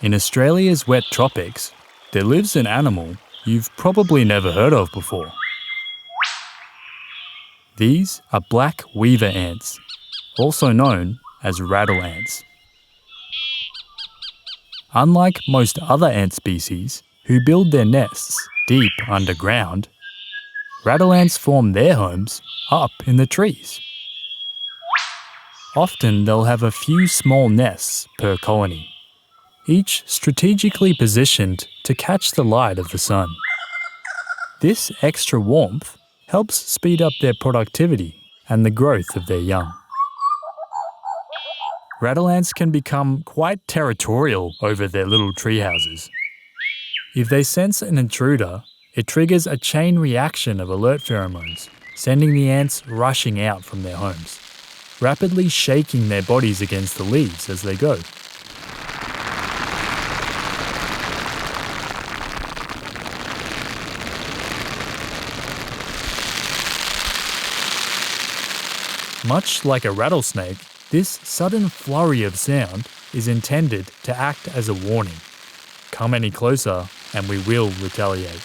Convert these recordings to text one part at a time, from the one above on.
In Australia's wet tropics, there lives an animal you've probably never heard of before. These are black weaver ants, also known as rattle ants. Unlike most other ant species who build their nests deep underground, rattle ants form their homes up in the trees. Often they'll have a few small nests per colony, each strategically positioned to catch the light of the sun. This extra warmth helps speed up their productivity and the growth of their young. Rattle ants can become quite territorial over their little tree houses. If they sense an intruder, it triggers a chain reaction of alert pheromones, sending the ants rushing out from their homes, rapidly shaking their bodies against the leaves as they go. Much like a rattlesnake, this sudden flurry of sound is intended to act as a warning. Come any closer and we will retaliate.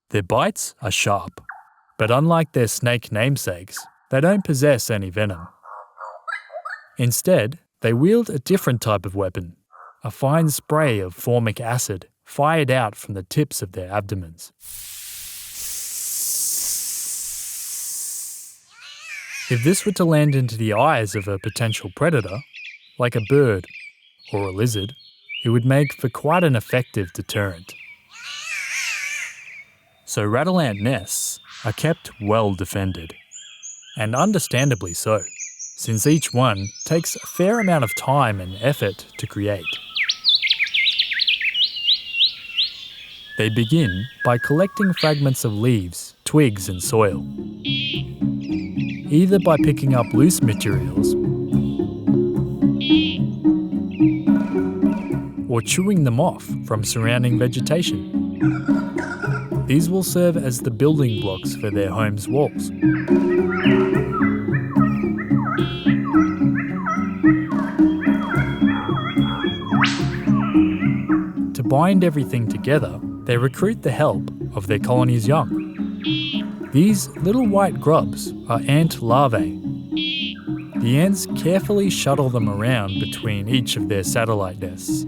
Their bites are sharp, but unlike their snake namesakes, they don't possess any venom. Instead, they wield a different type of weapon, a fine spray of formic acid fired out from the tips of their abdomens. If this were to land into the eyes of a potential predator, like a bird or a lizard, it would make for quite an effective deterrent. So rattle ant nests are kept well defended, and understandably so, since each one takes a fair amount of time and effort to create. They begin by collecting fragments of leaves, twigs and soil, either by picking up loose materials or chewing them off from surrounding vegetation. These will serve as the building blocks for their home's walls. To bind everything together, they recruit the help of their colony's young. These little white grubs are ant larvae. The ants carefully shuttle them around between each of their satellite nests.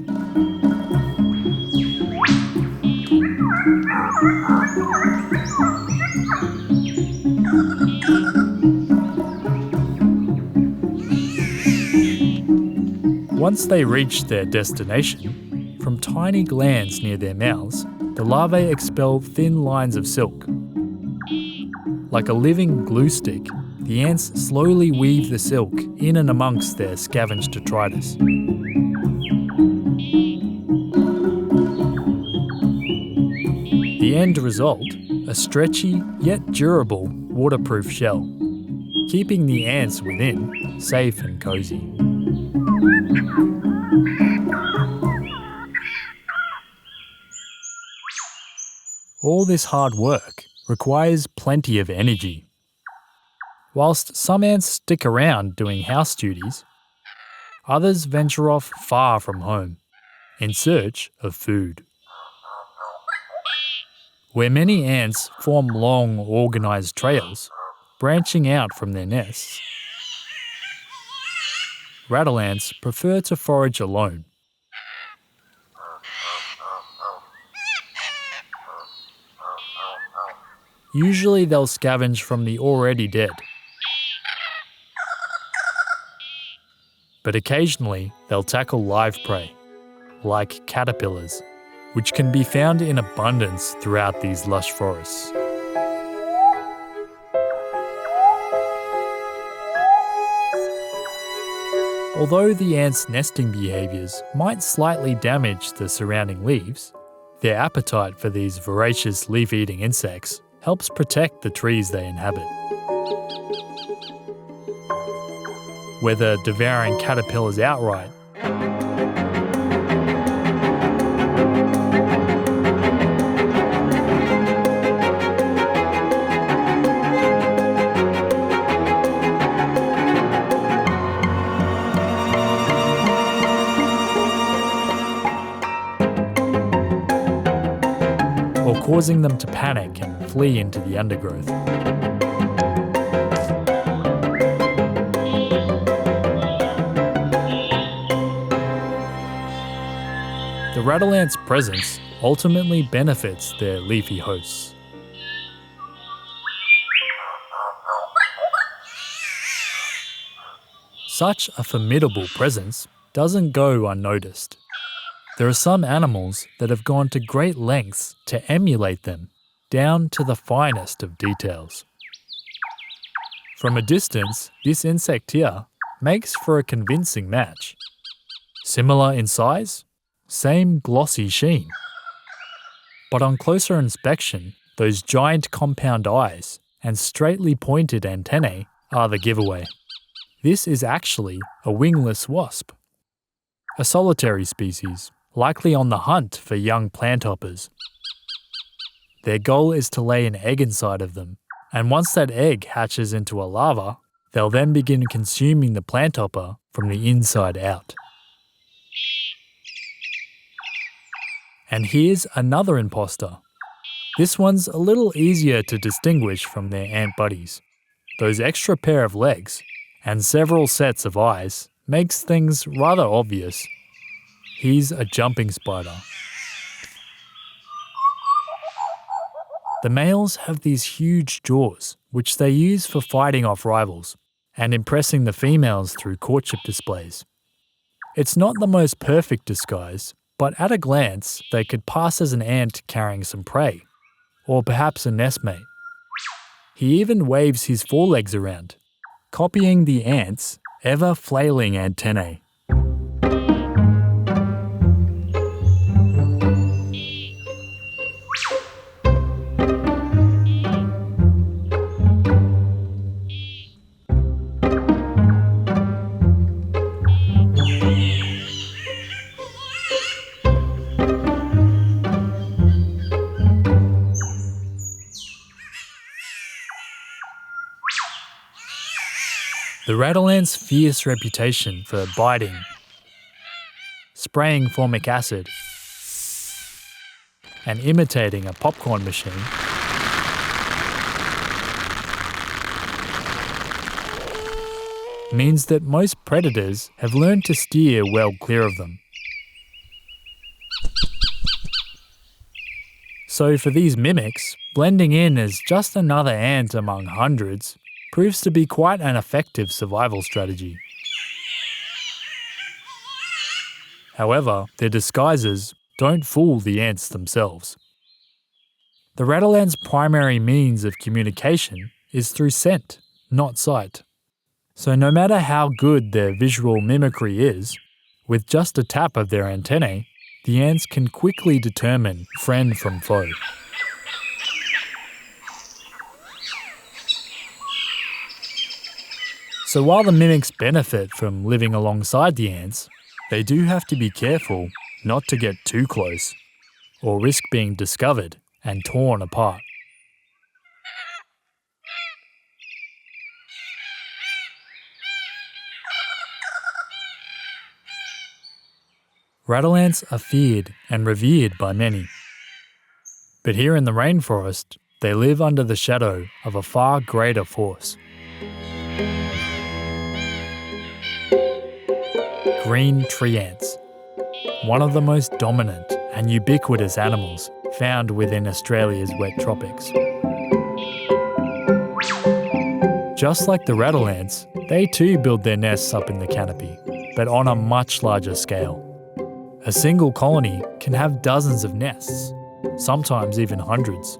Once they reach their destination, from tiny glands near their mouths, the larvae expel thin lines of silk. Like a living glue stick, the ants slowly weave the silk in and amongst their scavenged detritus. The end result, a stretchy yet durable waterproof shell, keeping the ants within safe and cosy. All this hard work requires plenty of energy. Whilst some ants stick around doing house duties, others venture off far from home in search of food. Where many ants form long, organised trails, branching out from their nests, rattle ants prefer to forage alone. Usually they'll scavenge from the already dead. But occasionally they'll tackle live prey, like caterpillars, which can be found in abundance throughout these lush forests. Although the ants' nesting behaviours might slightly damage the surrounding leaves, their appetite for these voracious leaf-eating insects helps protect the trees they inhabit. whether devouring caterpillars outright or causing them to panic and flee into the undergrowth. The rattle ant's presence ultimately benefits their leafy hosts. Such a formidable presence doesn't go unnoticed. There are some animals that have gone to great lengths to emulate them, down to the finest of details. From a distance, this insect here makes for a convincing match. Similar in size, same glossy sheen. But on closer inspection, those giant compound eyes and straightly pointed antennae are the giveaway. This is actually a wingless wasp, a solitary species, likely on the hunt for young planthoppers. Their goal is to lay an egg inside of them, and once that egg hatches into a larva, they'll then begin consuming the planthopper from the inside out. And here's another imposter. This one's a little easier to distinguish from their ant buddies. Those extra pair of legs and several sets of eyes makes things rather obvious. He's a jumping spider. The males have these huge jaws, which they use for fighting off rivals and impressing the females through courtship displays. It's not the most perfect disguise, but at a glance they could pass as an ant carrying some prey, or perhaps a nestmate. He even waves his forelegs around, copying the ant's ever-flailing antennae. The rattle ant's fierce reputation for biting, spraying formic acid, and imitating a popcorn machine means that most predators have learned to steer well clear of them. So for these mimics, blending in as just another ant among hundreds proves to be quite an effective survival strategy. However, their disguises don't fool the ants themselves. The rattle ant's primary means of communication is through scent, not sight. So no matter how good their visual mimicry is, with just a tap of their antennae, the ants can quickly determine friend from foe. So while the mimics benefit from living alongside the ants, they do have to be careful not to get too close, or risk being discovered and torn apart. Rattle ants are feared and revered by many. But here in the rainforest, they live under the shadow of a far greater force. Green tree ants, one of the most dominant and ubiquitous animals found within Australia's wet tropics. Just like the rattle ants, they too build their nests up in the canopy, but on a much larger scale. A single colony can have dozens of nests, sometimes even hundreds.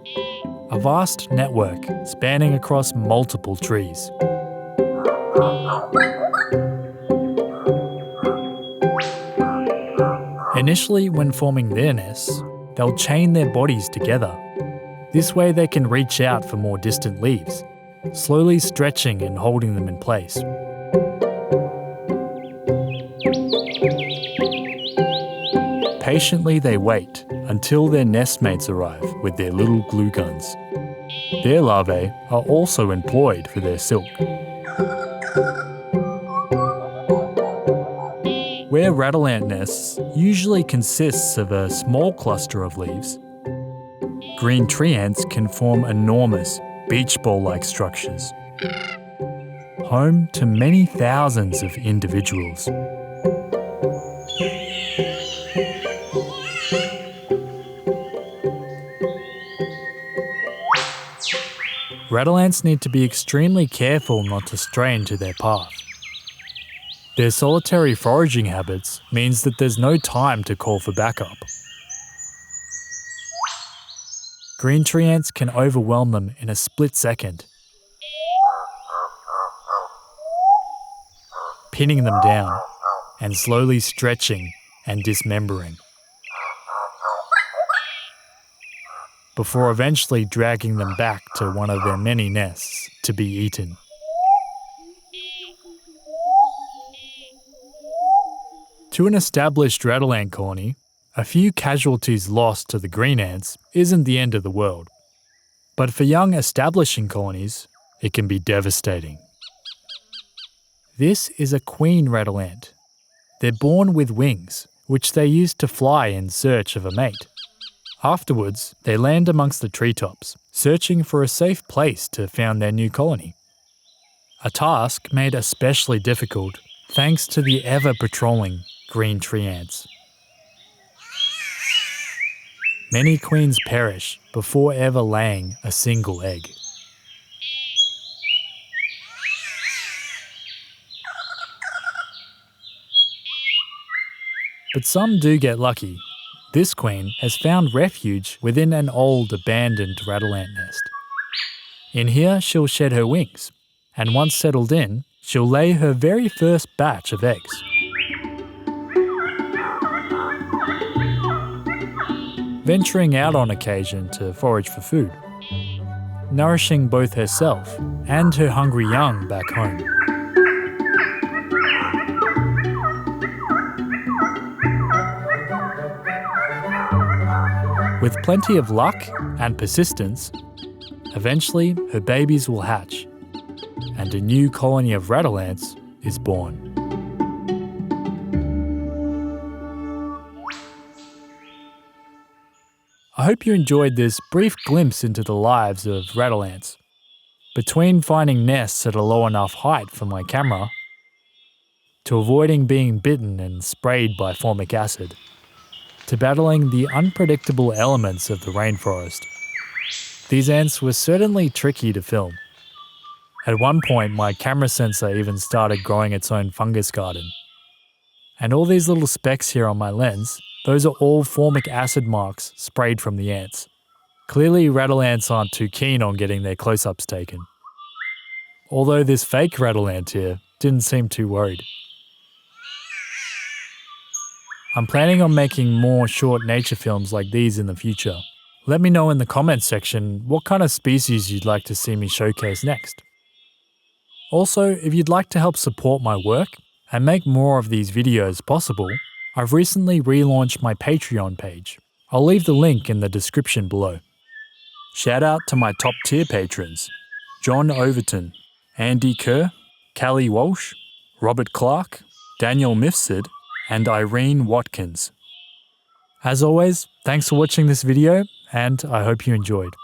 A vast network spanning across multiple trees. Initially, when forming their nests, they'll chain their bodies together. This way they can reach out for more distant leaves slowly stretching and holding them in place. Patiently they wait until their nestmates arrive with their little glue guns. Their larvae are also employed for their silk. Where rattle ant nests usually consists of a small cluster of leaves, green tree ants can form enormous beach ball-like structures, home to many thousands of individuals. Rattle ants need to be extremely careful not to stray into their path. Their solitary foraging habits means that there's no time to call for backup. Green tree ants can overwhelm them in a split second, pinning them down and slowly stretching and dismembering, before eventually dragging them back to one of their many nests to be eaten. To an established rattle ant colony, a few casualties lost to the green ants isn't the end of the world. But for young establishing colonies, it can be devastating. This is a queen rattle ant. They're born with wings, which they use to fly in search of a mate. Afterwards, they land amongst the treetops, searching for a safe place to found their new colony. A task made especially difficult thanks to the ever-patrolling green tree ants. Many queens perish before ever laying a single egg. But some do get lucky. This queen has found refuge within an old abandoned rattle ant nest. In here she'll shed her wings, and once settled in, she'll lay her very first batch of eggs. Venturing out on occasion to forage for food, nourishing both herself and her hungry young back home. With plenty of luck and persistence, eventually her babies will hatch, and a new colony of rattle ants is born. I hope you enjoyed this brief glimpse into the lives of rattle ants. Between finding nests at a low enough height for my camera, to avoiding being bitten and sprayed by formic acid, to battling the unpredictable elements of the rainforest, these ants were certainly tricky to film. At one point, my camera sensor even started growing its own fungus garden. And all these little specks here on my lens, those are all formic acid marks sprayed from the ants. Clearly rattle ants aren't too keen on getting their close-ups taken. Although this fake rattle ant here didn't seem too worried. I'm planning on making more short nature films like these in the future. Let me know in the comments section what kind of species you'd like to see me showcase next. Also, if you'd like to help support my work and make more of these videos possible, I've recently relaunched my Patreon page. I'll leave the link in the description below. Shout out to my top tier patrons: John Overton, Andy Kerr, Callie Walsh, Robert Clark, Daniel Mifsud, and Irene Watkins. As always, thanks for watching this video, and I hope you enjoyed.